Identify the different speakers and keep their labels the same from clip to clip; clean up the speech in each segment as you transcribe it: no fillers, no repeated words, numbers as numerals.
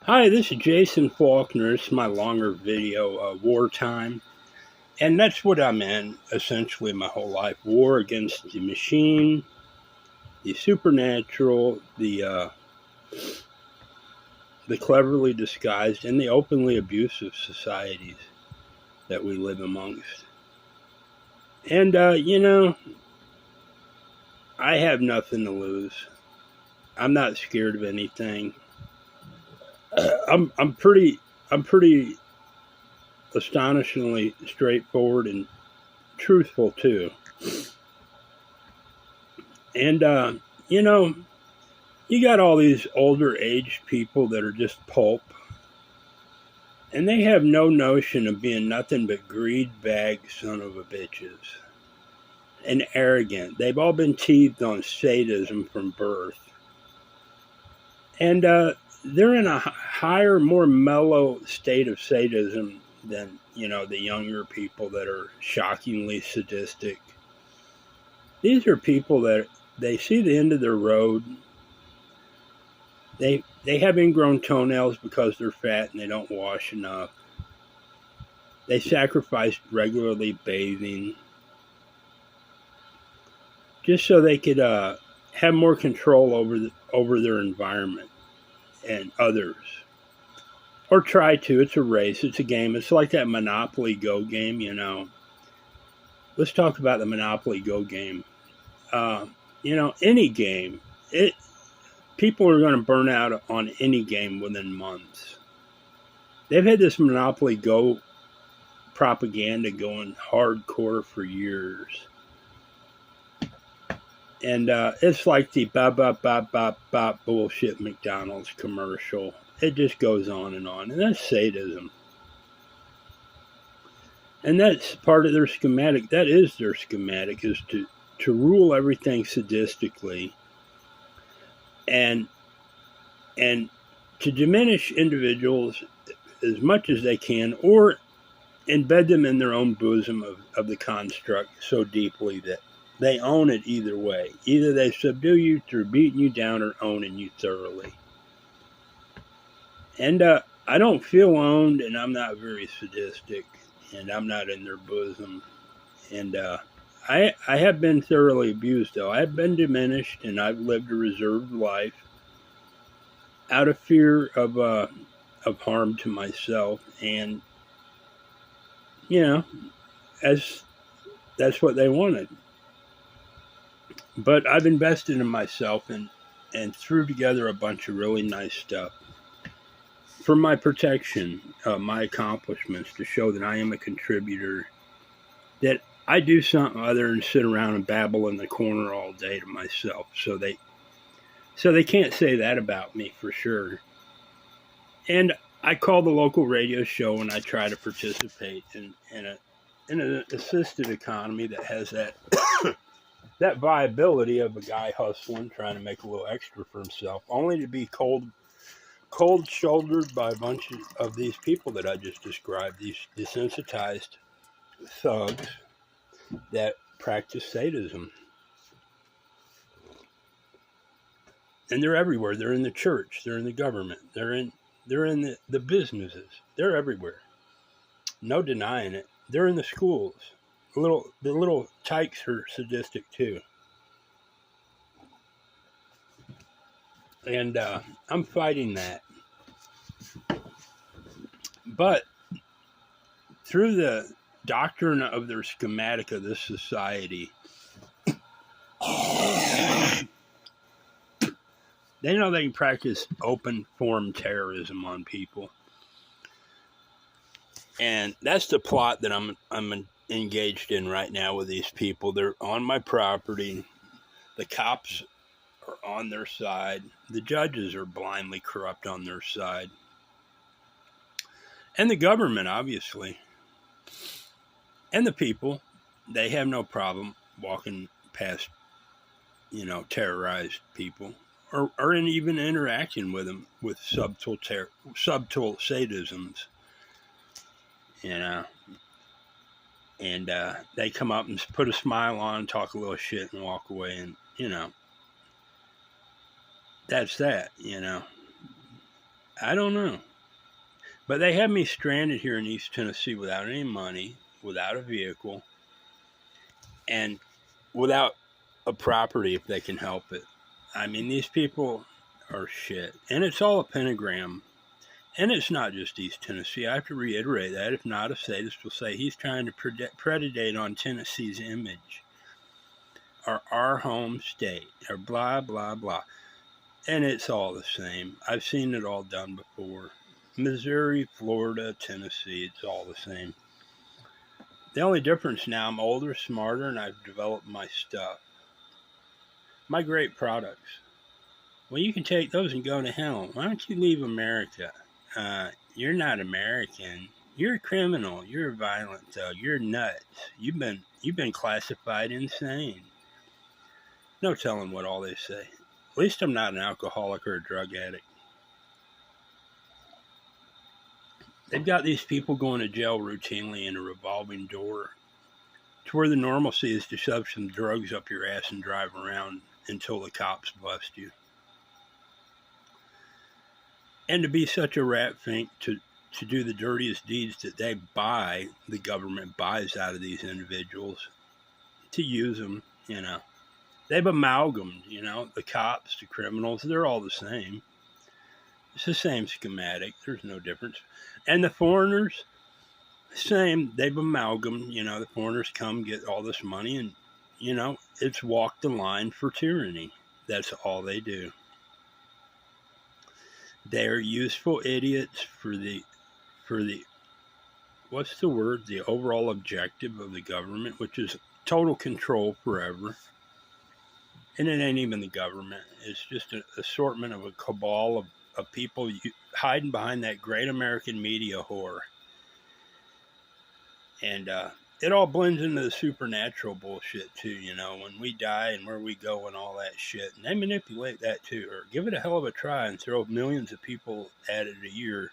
Speaker 1: Hi, this is Jason Faulkner. This is my longer video, Wartime. And that's what I'm in, essentially, my whole life. War against the machine, the supernatural, the cleverly disguised, and the openly abusive societies that we live amongst. And, I have nothing to lose. I'm not scared of anything. I'm pretty astonishingly straightforward and truthful too. And you know, you got all these older age people that are just pulp, and they have no notion of being nothing but greed bag son of a bitches and arrogant. They've all been teethed on sadism from birth, and they're in a higher, more mellow state of sadism than the younger people that are shockingly sadistic. These are people that they see the end of their road. They have ingrown toenails because they're fat and they don't wash enough. They sacrificed regularly bathing just so they could have more control over their environment and others, or try to. It's a race. It's a game. It's like that Monopoly Go game. Let's talk about the Monopoly Go game. Any game. People are going to burn out on any game within months. They've had this Monopoly Go propaganda going hardcore for years. And it's like the bop, bop, bop, bop, bop bullshit McDonald's commercial. It just goes on. And that's sadism. And that's part of their schematic. That is their schematic, is to rule everything sadistically and to diminish individuals as much as they can, or embed them in their own bosom of the construct so deeply that they own it either way. Either they subdue you through beating you down or owning you thoroughly. And I don't feel owned, and I'm not very sadistic, and I'm not in their bosom. And I have been thoroughly abused, though. I've been diminished, and I've lived a reserved life out of fear of harm to myself. And, as that's what they wanted. But I've invested in myself and threw together a bunch of really nice stuff for my protection, my accomplishments, to show that I am a contributor, that I do something other than sit around and babble in the corner all day to myself. So they can't say that about me for sure. And I call the local radio show and I try to participate in an assisted economy that has that that viability of a guy hustling, trying to make a little extra for himself, only to be cold shouldered by a bunch of these people that I just described, these desensitized thugs that practice sadism. And they're everywhere. They're in the church, they're in the government, they're in the businesses. They're everywhere. No denying it. They're in the schools. The little tykes are sadistic too. And I'm fighting that. But through the doctrine of their schematic of this society, they know they can practice open form terrorism on people. And that's the plot that I'm engaged in right now with these people. They're on my property. The cops are on their side. The judges are blindly corrupt on their side. And the government, obviously. And the people, they have no problem walking past, terrorized people, or even interacting with them with subtle sadisms, And they come up and put a smile on, talk a little shit, and walk away. And, that's that. I don't know. But they have me stranded here in East Tennessee without any money, without a vehicle, and without a property if they can help it. I mean, these people are shit. And it's all a pentagram. And it's not just East Tennessee. I have to reiterate that. If not, a sadist will say he's trying to predate on Tennessee's image or our home state or blah, blah, blah. And it's all the same. I've seen it all done before. Missouri, Florida, Tennessee, it's all the same. The only difference now, I'm older, smarter, and I've developed my stuff. My great products. Well, you can take those and go to hell. Why don't you leave America? You're not American. You're a criminal. You're a violent thug. You're nuts. You've been classified insane. No telling what all they say. At least I'm not an alcoholic or a drug addict. They've got these people going to jail routinely in a revolving door to where the normalcy is to shove some drugs up your ass and drive around until the cops bust you. And to be such a rat fink to do the dirtiest deeds that the government buys out of these individuals to use them, They've amalgamated, the cops, the criminals, they're all the same. It's the same schematic. There's no difference. And the foreigners, same. They've amalgamated, the foreigners come get all this money and, it's walk the line for tyranny. That's all they do. They're useful idiots for the what's the word? The overall objective of the government, which is total control forever. And it ain't even the government. It's just an assortment of a cabal of people hiding behind that great American media whore. And it all blends into the supernatural bullshit too, when we die and where we go and all that shit. And they manipulate that too, or give it a hell of a try and throw millions of people at it a year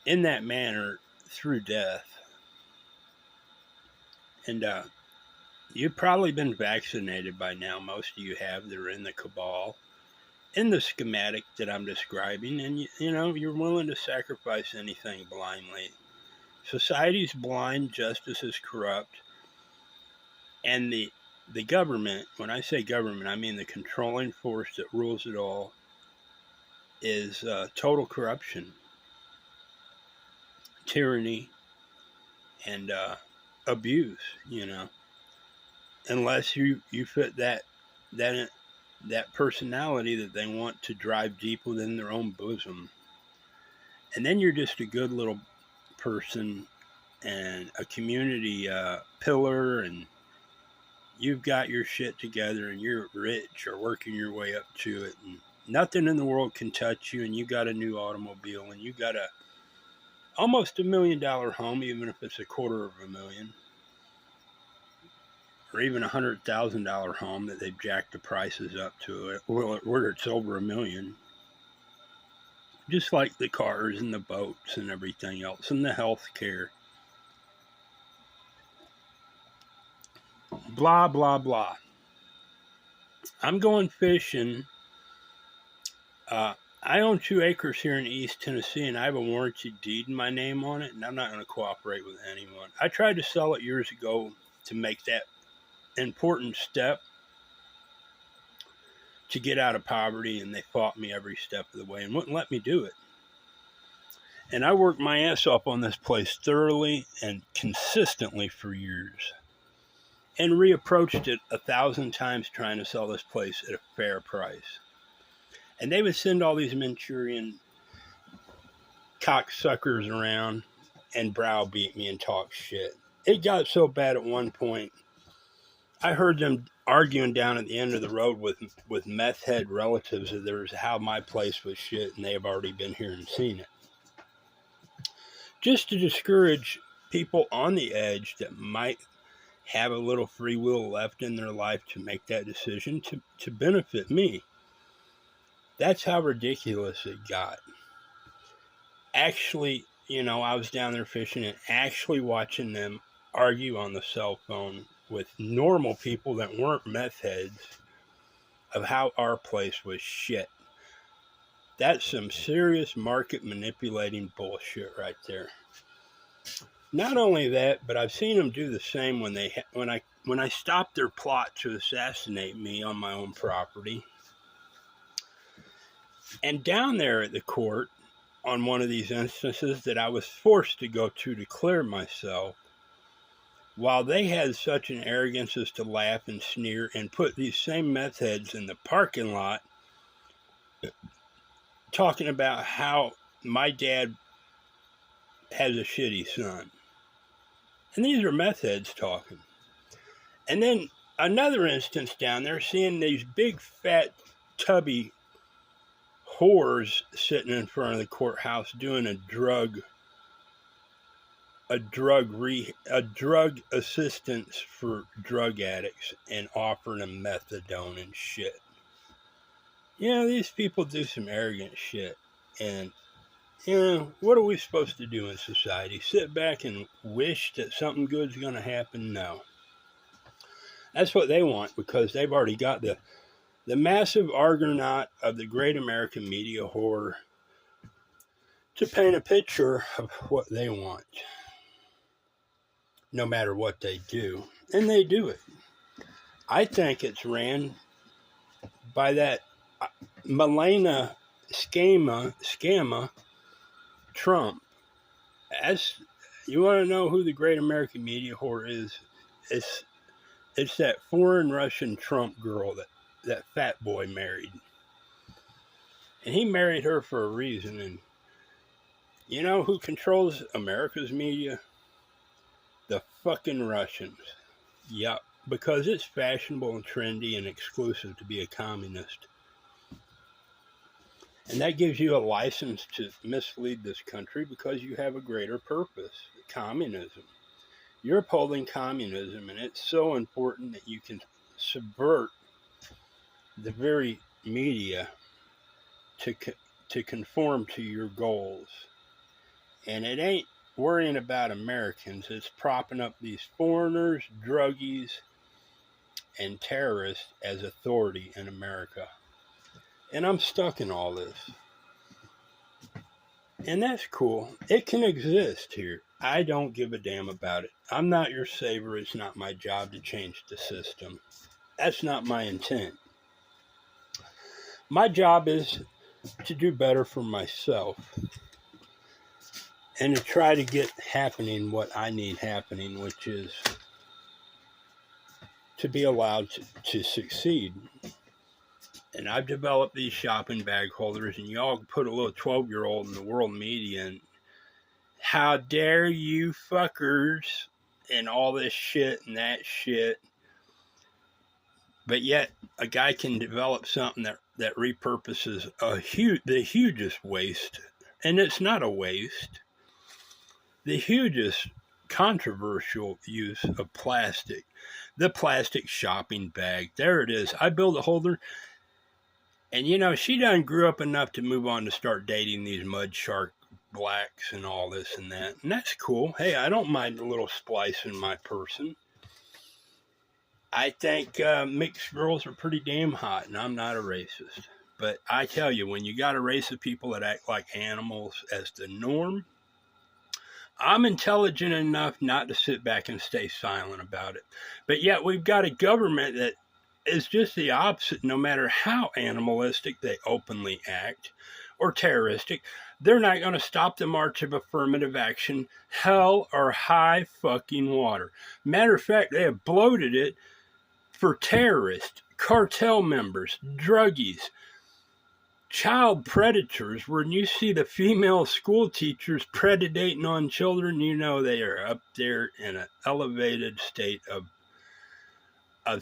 Speaker 1: in that manner through death. And you've probably been vaccinated by now. Most of you have. They're in the cabal, in the schematic that I'm describing, and you're willing to sacrifice anything blindly. Society's blind, justice is corrupt, and the government, when I say government, I mean the controlling force that rules it all, is total corruption, tyranny, and abuse, unless you fit that personality that they want to drive deep within their own bosom. And then you're just a good little person and a community pillar, and you've got your shit together and you're rich or working your way up to it, and nothing in the world can touch you, and you got a new automobile, and you got almost $1 million home, even if it's $250,000, or even $100,000 home that they've jacked the prices up to it, where it's over $1 million. Just like the cars and the boats and everything else, and the health care. Blah, blah, blah. I'm going fishing. I own 2 acres here in East Tennessee, and I have a warranty deed in my name on it, and I'm not going to cooperate with anyone. I tried to sell it years ago to make that important step to get out of poverty, and they fought me every step of the way and wouldn't let me do it. And I worked my ass off on this place thoroughly and consistently for years, and reapproached it 1,000 times trying to sell this place at a fair price. And they would send all these Manchurian cocksuckers around and browbeat me and talk shit. It got so bad at one point, I heard them arguing down at the end of the road with meth head relatives of theirs how my place was shit, and they have already been here and seen it. Just to discourage people on the edge that might have a little free will left in their life to make that decision to benefit me. That's how ridiculous it got. Actually, I was down there fishing and actually watching them argue on the cell phone with normal people that weren't meth heads of how our place was shit. That's some serious market manipulating bullshit right there. Not only that, but I've seen them do the same when I stopped their plot to assassinate me on my own property. And down there at the court, on one of these instances that I was forced to go to clear myself, while they had such an arrogance as to laugh and sneer and put these same meth heads in the parking lot talking about how my dad has a shitty son. And these are meth heads talking. And then another instance down there, seeing these big, fat, tubby whores sitting in front of the courthouse doing a drug assistance for drug addicts and offering them methadone and shit. You know, these people do some arrogant shit. And, you know, what are we supposed to do in society? Sit back and wish that something good's going to happen? No. That's what they want, because they've already got the massive Argonaut of the great American media whore to paint a picture of what they want, no matter what they do. And they do it. I think it's ran by that Melania scammer Trump. As you want to know who the great American media whore is, it's that foreign Russian Trump girl that fat boy married. And he married her for a reason. And you know who controls America's media? The fucking Russians. Yup. Because it's fashionable and trendy and exclusive to be a communist. And that gives you a license to mislead this country because you have a greater purpose. Communism. You're upholding communism, and it's so important that you can subvert the very media to conform to your goals. And it ain't worrying about Americans. It's propping up these foreigners, druggies, and terrorists as authority in America. And I'm stuck in all this. And that's cool. It can exist here. I don't give a damn about it. I'm not your savior. It's not my job to change the system. That's not my intent. My job is to do better for myself and to try to get happening what I need happening, which is to be allowed to succeed. And I've developed these shopping bag holders, and y'all put a little 12-year-old in the world media, and how dare you fuckers, and all this shit and that shit. But yet, a guy can develop something that repurposes the hugest waste. And it's not a waste. The hugest controversial use of plastic. The plastic shopping bag. There it is. I built a holder. And, you know, she done grew up enough to move on to start dating these mud shark blacks and all this and that. And that's cool. Hey, I don't mind a little splice in my person. I think mixed girls are pretty damn hot, and I'm not a racist. But I tell you, when you got a race of people that act like animals as the norm, I'm intelligent enough not to sit back and stay silent about it. But yet we've got a government that is just the opposite. No matter how animalistic they openly act or terroristic, they're not going to stop the march of affirmative action, hell or high fucking water. Matter of fact, they have bloated it for terrorists, cartel members, druggies, child predators. When you see the female school teachers predating on children, you know they are up there in an elevated state of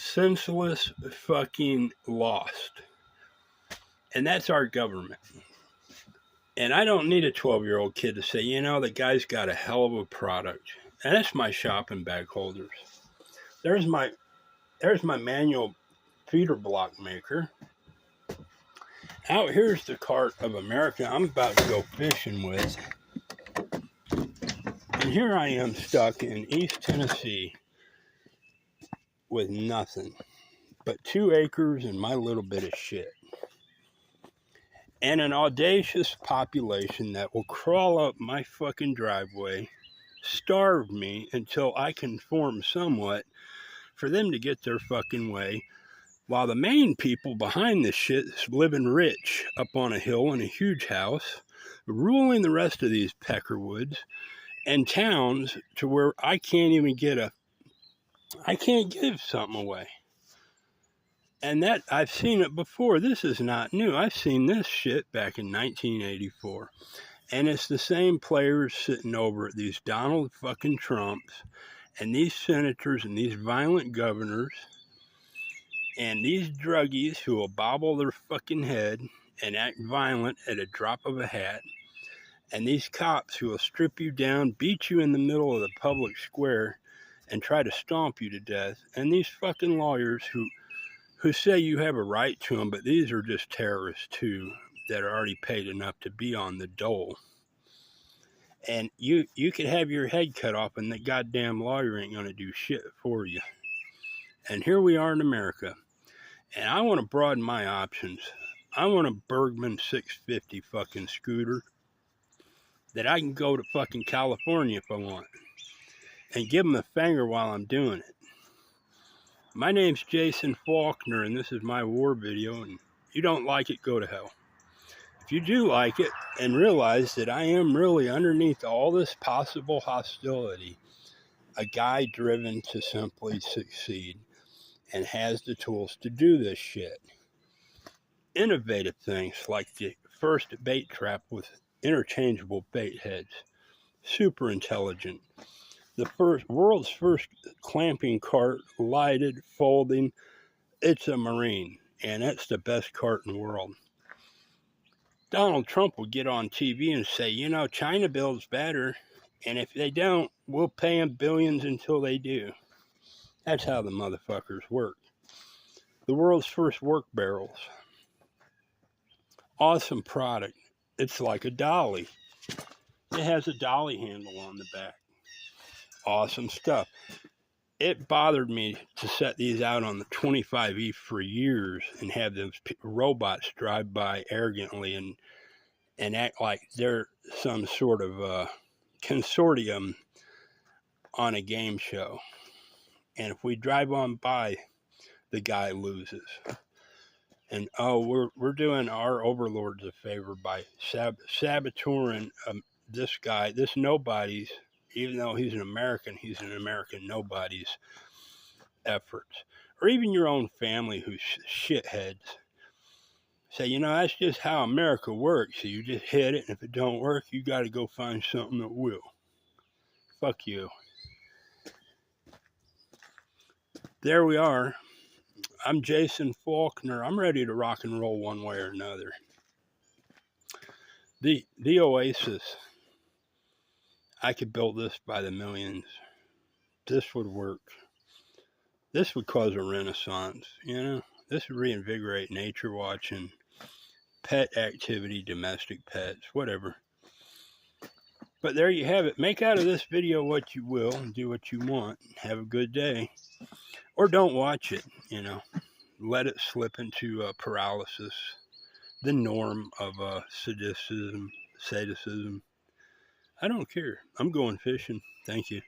Speaker 1: senseless fucking lost. And that's our government. And I don't need a 12-year-old kid to say, you know, the guy's got a hell of a product. And that's my shopping bag holders. There's my manual feeder block maker. Out here's the cart of America I'm about to go fishing with. And here I am stuck in East Tennessee with nothing but 2 acres and my little bit of shit. and an audacious population that will crawl up my fucking driveway, starve me until I conform somewhat for them to get their fucking way, while the main people behind this shit is living rich up on a hill in a huge house, ruling the rest of these peckerwoods and towns to where I can't give something away. And that, I've seen it before. This is not new. I've seen this shit back in 1984. And it's the same players sitting over at these Donald fucking Trumps and these senators and these violent governors and these druggies who will bobble their fucking head and act violent at a drop of a hat, and these cops who will strip you down, beat you in the middle of the public square, and try to stomp you to death, and these fucking lawyers who say you have a right to them, but these are just terrorists too that are already paid enough to be on the dole. And you could have your head cut off and the goddamn lawyer ain't gonna do shit for you. And here we are in America. And I want to broaden my options. I want a Bergman 650 fucking scooter that I can go to fucking California if I want and give them the finger while I'm doing it. My name's Jason Faulkner, and this is my war video, and if you don't like it, go to hell. If you do like it and realize that I am really underneath all this possible hostility, a guy driven to simply succeed and has the tools to do this shit. Innovative things like the first bait trap with interchangeable bait heads. Super intelligent. The world's first clamping cart, lighted, folding. It's a Marine, and that's the best cart in the world. Donald Trump will get on TV and say, China builds better, and if they don't, we'll pay them billions until they do. That's how the motherfuckers work. The world's first work barrels. Awesome product. It's like a dolly. It has a dolly handle on the back. Awesome stuff. It bothered me to set these out on the 25E for years and have those robots drive by arrogantly and act like they're some sort of consortium on a game show. And if we drive on by, the guy loses. And we're doing our overlords a favor by saboteuring this guy, this nobody's, even though he's an American nobody's efforts. Or even your own family who's shitheads. Say, that's just how America works. So you just hit it, and if it don't work, you got to go find something that will. Fuck you. There we are. I'm Jason Faulkner. I'm ready to rock and roll one way or another. The Oasis. I could build this by the millions. This would work. This would cause a renaissance, This would reinvigorate nature watching, pet activity, domestic pets, whatever. But there you have it. Make out of this video what you will and do what you want. Have a good day. Or don't watch it, Let it slip into paralysis, the norm of sadism. I don't care. I'm going fishing. Thank you.